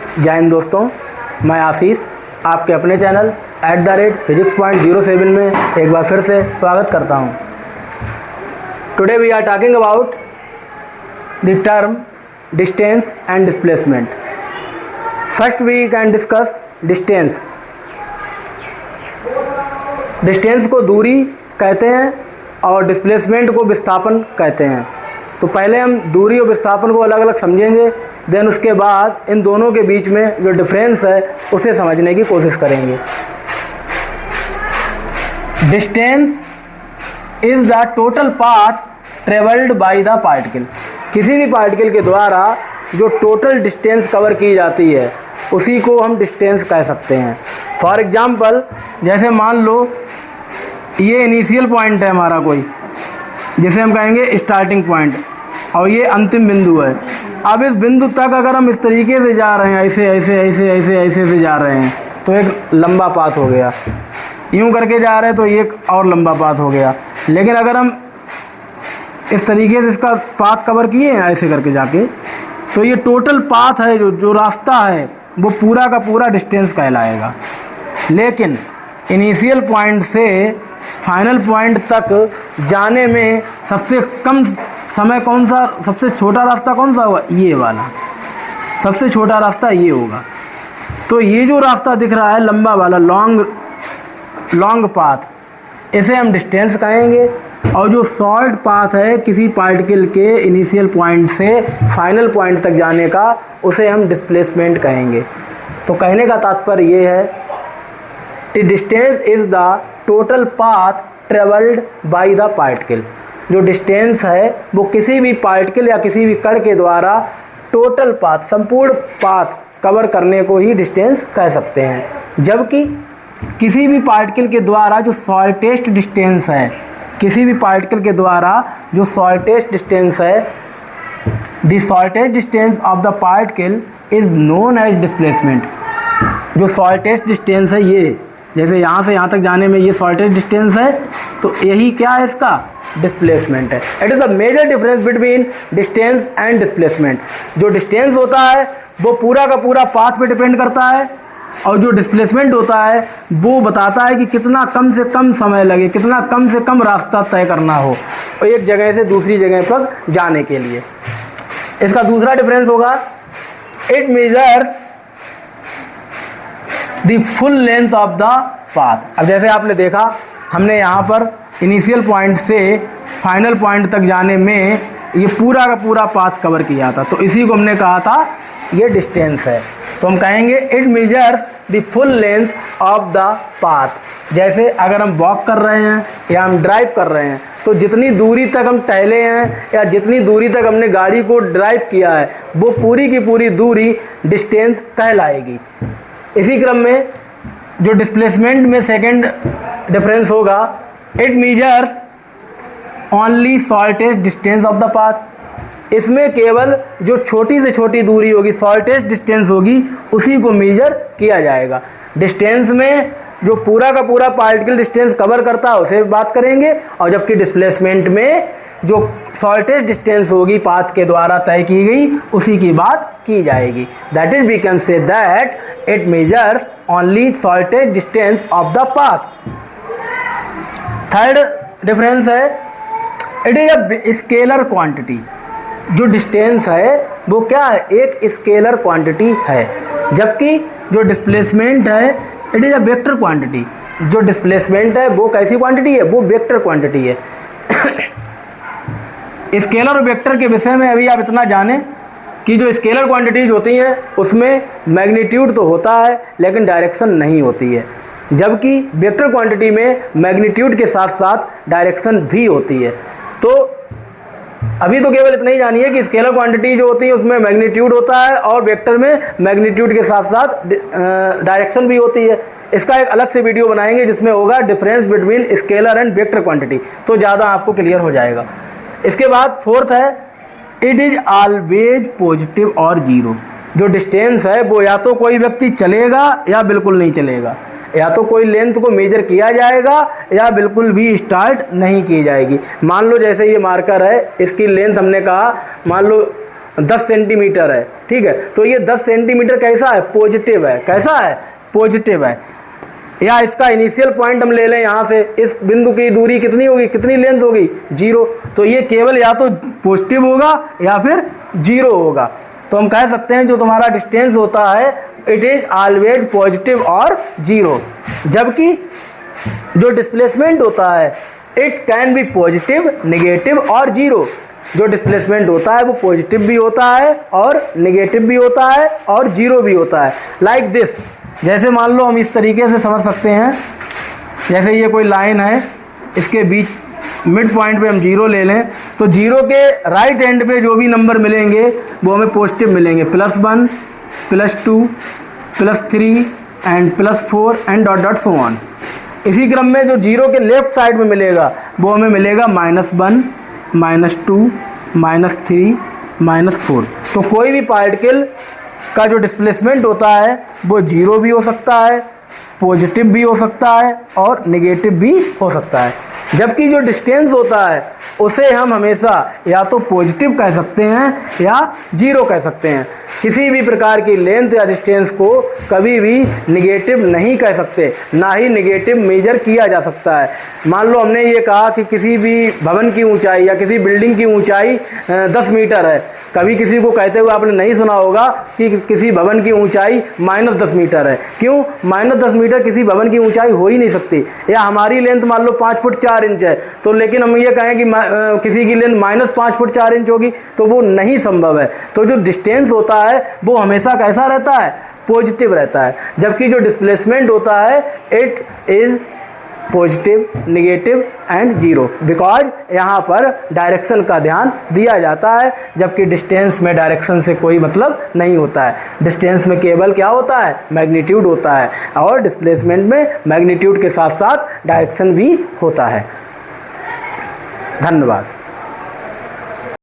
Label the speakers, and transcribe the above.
Speaker 1: जय हिंद दोस्तों, मैं आशीष आपके अपने चैनल @physics.07 में एक बार फिर से स्वागत करता हूं। Today we are talking about the term distance and displacement. First we can discuss distance. Distance को दूरी कहते हैं और डिस्प्लेसमेंट को विस्थापन कहते हैं। तो पहले हम दूरी और विस्थापन को अलग अलग समझेंगे, देन उसके बाद इन दोनों के बीच में जो डिफरेंस है उसे समझने की कोशिश करेंगे। Distance is the total path travelled by the particle. किसी भी पार्टिकल के द्वारा जो टोटल डिस्टेंस कवर की जाती है उसी को हम डिस्टेंस कह सकते हैं। फॉर एग्जाम्पल, जैसे मान लो ये इनिशियल पॉइंट है हमारा कोई, जिसे हम कहेंगे स्टार्टिंग पॉइंट, और ये अंतिम बिंदु है। अब इस बिंदु तक अगर हम इस तरीके से जा रहे हैं, ऐसे ऐसे ऐसे ऐसे ऐसे से जा रहे हैं, तो एक लंबा पाथ हो गया। यूं करके जा रहे हैं तो एक और लंबा पाथ हो गया। लेकिन अगर हम इस तरीके से इसका पाथ कवर किए हैं ऐसे करके जाके, तो ये टोटल पाथ है, जो रास्ता है वो पूरा का पूरा डिस्टेंस कहलाएगा। लेकिन इनिशियल पॉइंट से फाइनल पॉइंट तक जाने में सबसे कम समय कौन सा, सबसे छोटा रास्ता कौन सा होगा? ये वाला सबसे छोटा रास्ता ये होगा। तो ये जो रास्ता दिख रहा है लंबा वाला, लॉन्ग पाथ, इसे हम डिस्टेंस कहेंगे। और जो शॉर्ट पाथ है किसी पार्टिकल के इनिशियल पॉइंट से फाइनल पॉइंट तक जाने का, उसे हम डिस्प्लेसमेंट कहेंगे। तो कहने का तात्पर्य ये है कि distance is the total path travelled by the particle. जो डिस्टेंस है वो किसी भी पार्टिकल या किसी भी कण के द्वारा टोटल पाथ, संपूर्ण पाथ कवर करने को ही डिस्टेंस कह सकते हैं। जबकि किसी भी पार्टिकल के द्वारा जो शॉर्टेस्ट डिस्टेंस है, किसी भी पार्टिकल के द्वारा जो शॉर्टेस्ट डिस्टेंस है, the shortest distance of the particle is known as displacement. जो शॉर्टेस्ट डिस्टेंस है, ये जैसे यहाँ से यहाँ तक जाने में ये शॉर्टेस्ट डिस्टेंस है, तो यही क्या है, इसका डिस्प्लेसमेंट है। It is the major difference between distance and displacement. जो डिस्टेंस होता है वो पूरा का पूरा पाथ पे डिपेंड करता है, और जो डिस्प्लेसमेंट होता है वो बताता है कि कितना कम से कम समय लगे, कितना कम से कम रास्ता तय करना हो एक जगह से दूसरी जगह पर जाने के लिए। इसका दूसरा डिफरेंस होगा, it measures the full length of the path. अब जैसे आपने देखा, हमने यहाँ पर इनिशियल पॉइंट से फाइनल पॉइंट तक जाने में ये पूरा का पूरा पाथ कवर किया था, तो इसी को हमने कहा था ये डिस्टेंस है। तो हम कहेंगे it measures the full length of the path. जैसे अगर हम वॉक कर रहे हैं या हम ड्राइव कर रहे हैं, तो जितनी दूरी तक हम टहले हैं या जितनी दूरी तक हमने गाड़ी को ड्राइव किया है, वो पूरी की पूरी दूरी डिस्टेंस कहलाएगी। इसी क्रम में जो डिस्प्लेसमेंट में सेकंड डिफरेंस होगा, it measures only shortest distance of the path. इसमें केवल जो छोटी से छोटी दूरी होगी, शॉर्टेस्ट डिस्टेंस होगी, उसी को मेजर किया जाएगा। डिस्टेंस में जो पूरा का पूरा पार्टिकल डिस्टेंस कवर करता है उसे बात करेंगे, और जबकि डिस्प्लेसमेंट में जो शॉर्टेस्ट डिस्टेंस होगी पाथ के द्वारा तय की गई, उसी की बात की जाएगी। That is we can say that it measures only shortest distance of the path. Third difference है, it is a scalar quantity. जो डिस्टेंस है वो क्या है, एक स्केलर क्वांटिटी है, जबकि जो डिस्प्लेसमेंट है it is a vector quantity. जो डिस्प्लेसमेंट है वो कैसी क्वांटिटी है, वो वेक्टर क्वांटिटी है। स्केलर और वेक्टर के विषय में अभी आप इतना जानें कि जो स्केलर क्वांटिटीज होती हैं उसमें मैग्नीट्यूड तो होता है लेकिन डायरेक्शन नहीं होती है, जबकि वेक्टर क्वांटिटी में मैग्नीट्यूड के साथ साथ डायरेक्शन भी होती है। तो अभी तो केवल इतना ही जानिए कि स्केलर क्वांटिटी जो होती है उसमें मैग्नीट्यूड होता है और वेक्टर में मैग्नीट्यूड के साथ साथ डायरेक्शन भी होती है। इसका एक अलग से वीडियो बनाएंगे जिसमें होगा difference between scalar and vector quantity, तो ज़्यादा आपको क्लियर हो जाएगा। इसके बाद फोर्थ है, इट इज़ ऑलवेज पॉजिटिव और जीरो। जो डिस्टेंस है वो या तो कोई व्यक्ति चलेगा या बिल्कुल नहीं चलेगा, या तो कोई लेंथ को मेजर किया जाएगा या बिल्कुल भी स्टार्ट नहीं की जाएगी। मान लो जैसे ये मार्कर है, इसकी लेंथ हमने कहा मान लो 10 सेंटीमीटर है, ठीक है, तो ये 10 सेंटीमीटर कैसा है, पॉजिटिव है, कैसा है, पॉजिटिव है। या इसका इनिशियल पॉइंट हम ले लें, यहाँ से इस बिंदु की दूरी कितनी होगी, कितनी लेंथ होगी, 0, तो ये केवल या तो पॉजिटिव होगा या फिर 0 होगा। तो हम कह सकते हैं जो तुम्हारा डिस्टेंस होता है इट इज ऑलवेज पॉजिटिव और 0, जबकि जो डिस्प्लेसमेंट होता है it can be positive, negative और 0। जो डिस्प्लेसमेंट होता है वो पॉजिटिव भी होता है और नेगेटिव भी होता है और 0 भी होता है। लाइक दिस, जैसे मान लो हम इस तरीके से समझ सकते हैं, जैसे ये कोई लाइन है, इसके बीच मिड पॉइंट पे हम 0 ले लें, तो 0 के राइट एंड पे जो भी नंबर मिलेंगे वो हमें पॉजिटिव मिलेंगे, +1, +2, +3 and +4 and dot dot so on. इसी क्रम में जो 0 के लेफ्ट साइड में मिलेगा वो हमें मिलेगा -1, -2, -3, -4। तो कोई भी पार्टिकल का जो डिस्प्लेसमेंट होता है वो 0 भी हो सकता है, पॉजिटिव भी हो सकता है और नेगेटिव भी हो सकता है, जबकि जो डिस्टेंस होता है उसे हम हमेशा या तो पॉजिटिव कह सकते हैं या 0 कह सकते हैं। किसी भी प्रकार की लेंथ या डिस्टेंस को कभी भी नेगेटिव नहीं कह सकते, ना ही नेगेटिव मेजर किया जा सकता है। मान लो हमने ये कहा कि किसी भी भवन की ऊंचाई या किसी बिल्डिंग की ऊंचाई 10 मीटर है, कभी किसी को कहते हुए आपने नहीं सुना होगा कि किसी भवन की ऊंचाई -10 मीटर है। क्यों? -10 मीटर किसी भवन की ऊंचाई हो ही नहीं सकती। या हमारी लेंथ मान लो 5 फुट 4 इंच है, तो लेकिन हम ये कहें कि किसी की लेंथ -5 फुट 4 इंच होगी, तो वो नहीं संभव है। तो जो डिस्टेंस होता है वो हमेशा कैसा रहता है, पॉजिटिव रहता है, जबकि जो डिस्प्लेसमेंट होता है it is positive, negative and 0, because यहाँ पर डायरेक्शन का ध्यान दिया जाता है, जबकि डिस्टेंस में डायरेक्शन से कोई मतलब नहीं होता है। डिस्टेंस में केवल क्या होता है, मैग्नीट्यूड होता है, और डिस्प्लेसमेंट में मैग्नीट्यूड के साथ साथ डायरेक्शन भी होता है। धन्यवाद।